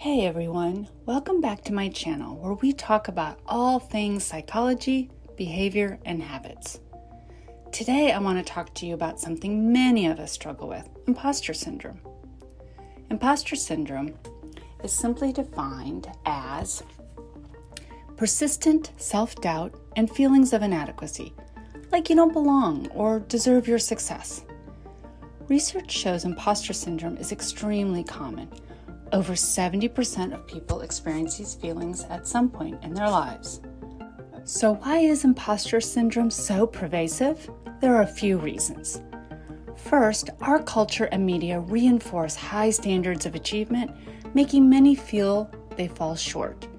Hey everyone, welcome back to my channel where we talk about all things psychology, behavior, and habits. Today I want to talk to you about something many of us struggle with, imposter syndrome. Imposter syndrome is simply defined as persistent self-doubt and feelings of inadequacy, like you don't belong or deserve your success. Research shows imposter syndrome is extremely common. Over 70% of people experience these feelings at some point in their lives. So why is imposter syndrome so pervasive? There are a few reasons. First, our culture and media reinforce high standards of achievement, making many feel they fall short.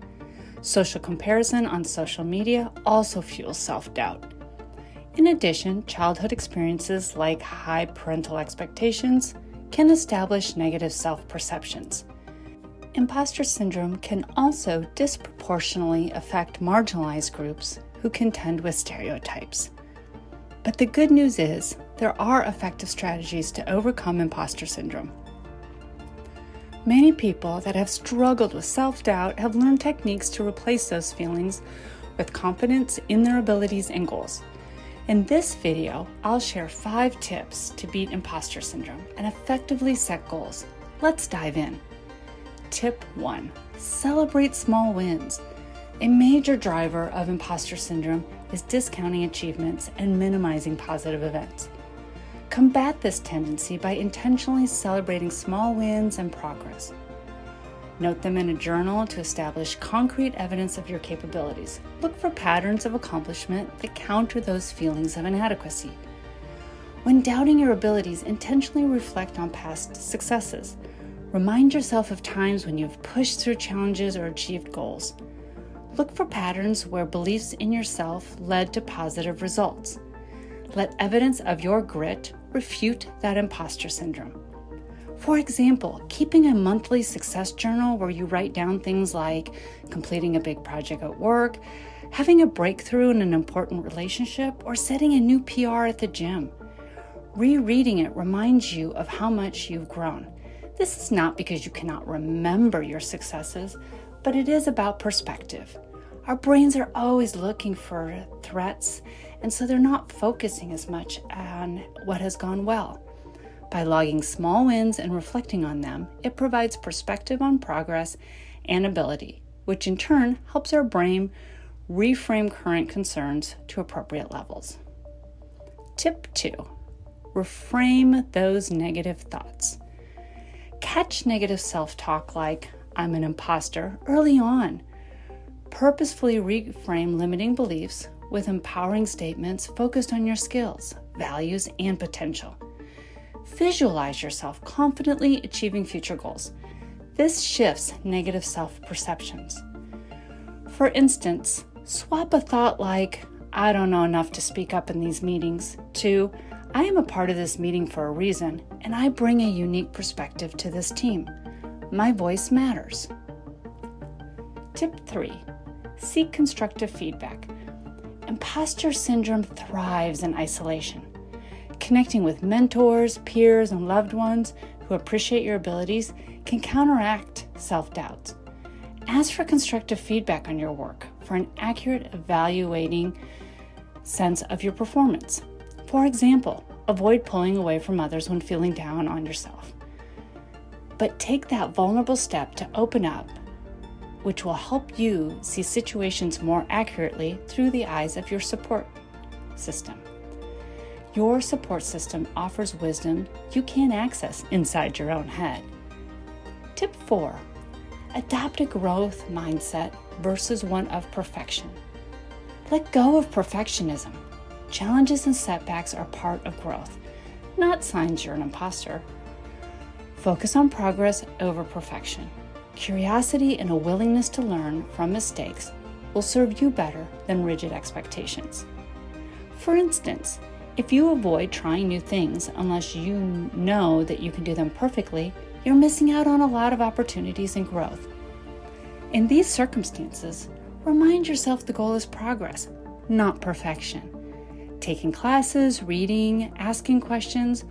Social comparison on social media also fuels self-doubt. In addition, childhood experiences like high parental expectations can establish negative self-perceptions. Imposter syndrome can also disproportionately affect marginalized groups who contend with stereotypes. But the good news is, there are effective strategies to overcome imposter syndrome. Many people that have struggled with self-doubt have learned techniques to replace those feelings with confidence in their abilities and goals. In this video, I'll share 5 tips to beat imposter syndrome and effectively set goals. Let's dive in. Tip 1. Celebrate small wins. A major driver of imposter syndrome is discounting achievements and minimizing positive events. Combat this tendency by intentionally celebrating small wins and progress. Note them in a journal to establish concrete evidence of your capabilities. Look for patterns of accomplishment that counter those feelings of inadequacy. When doubting your abilities, intentionally reflect on past successes. Remind yourself of times when you've pushed through challenges or achieved goals. Look for patterns where beliefs in yourself led to positive results. Let evidence of your grit refute that imposter syndrome. For example, keeping a monthly success journal where you write down things like completing a big project at work, having a breakthrough in an important relationship, or setting a new PR at the gym. Rereading it reminds you of how much you've grown. This is not because you cannot remember your successes, but it is about perspective. Our brains are always looking for threats, and so they're not focusing as much on what has gone well. By logging small wins and reflecting on them, it provides perspective on progress and ability, which in turn helps our brain reframe current concerns to appropriate levels. Tip 2. Reframe those negative thoughts. Catch negative self-talk like, I'm an imposter, early on. Purposefully reframe limiting beliefs with empowering statements focused on your skills, values, and potential. Visualize yourself confidently achieving future goals. This shifts negative self-perceptions. For instance, swap a thought like, I don't know enough to speak up in these meetings, to, I am a part of this meeting for a reason, and I bring a unique perspective to this team. My voice matters. Tip 3. Seek constructive feedback. Imposter syndrome thrives in isolation. Connecting with mentors, peers, and loved ones who appreciate your abilities can counteract self-doubts. Ask for constructive feedback on your work for an accurate evaluating sense of your performance. For example, avoid pulling away from others when feeling down on yourself. But take that vulnerable step to open up, which will help you see situations more accurately through the eyes of your support system. Your support system offers wisdom you can't access inside your own head. Tip 4. Adopt a growth mindset versus one of perfection. Let go of perfectionism. Challenges and setbacks are part of growth, not signs you're an imposter. Focus on progress over perfection. Curiosity and a willingness to learn from mistakes will serve you better than rigid expectations. For instance, if you avoid trying new things unless you know that you can do them perfectly, you're missing out on a lot of opportunities and growth. In these circumstances, remind yourself the goal is progress, not perfection. Taking classes, reading, asking questions,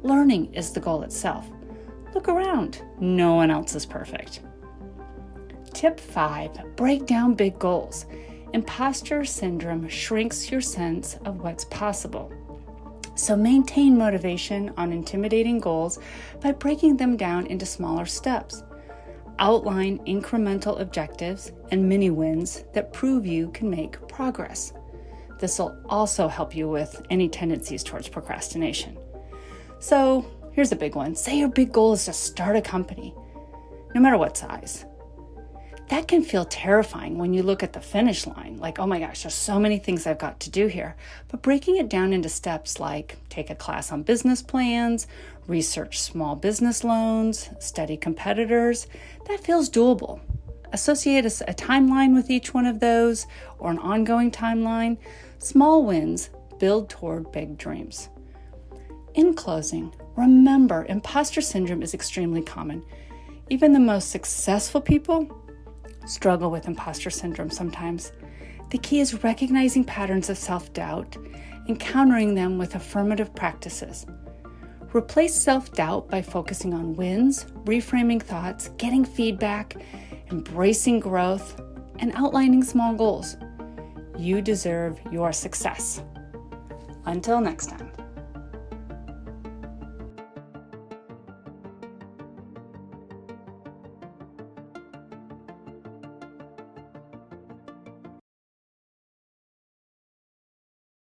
learning is the goal itself. Look around. No one else is perfect. Tip 5, break down big goals. Imposter syndrome shrinks your sense of what's possible. So maintain motivation on intimidating goals by breaking them down into smaller steps. Outline incremental objectives and mini wins that prove you can make progress. This will also help you with any tendencies towards procrastination. So here's a big one. Say your big goal is to start a company, no matter what size. That can feel terrifying when you look at the finish line, like, oh my gosh, there's so many things I've got to do here. But breaking it down into steps like take a class on business plans, research small business loans, study competitors, that feels doable. Associate a timeline with each one of those or an ongoing timeline. Small wins build toward big dreams. In closing, remember, imposter syndrome is extremely common. Even the most successful people struggle with imposter syndrome sometimes. The key is recognizing patterns of self-doubt and countering them with affirmative practices. Replace self-doubt by focusing on wins, reframing thoughts, getting feedback, embracing growth, and outlining small goals. You deserve your success. Until next time.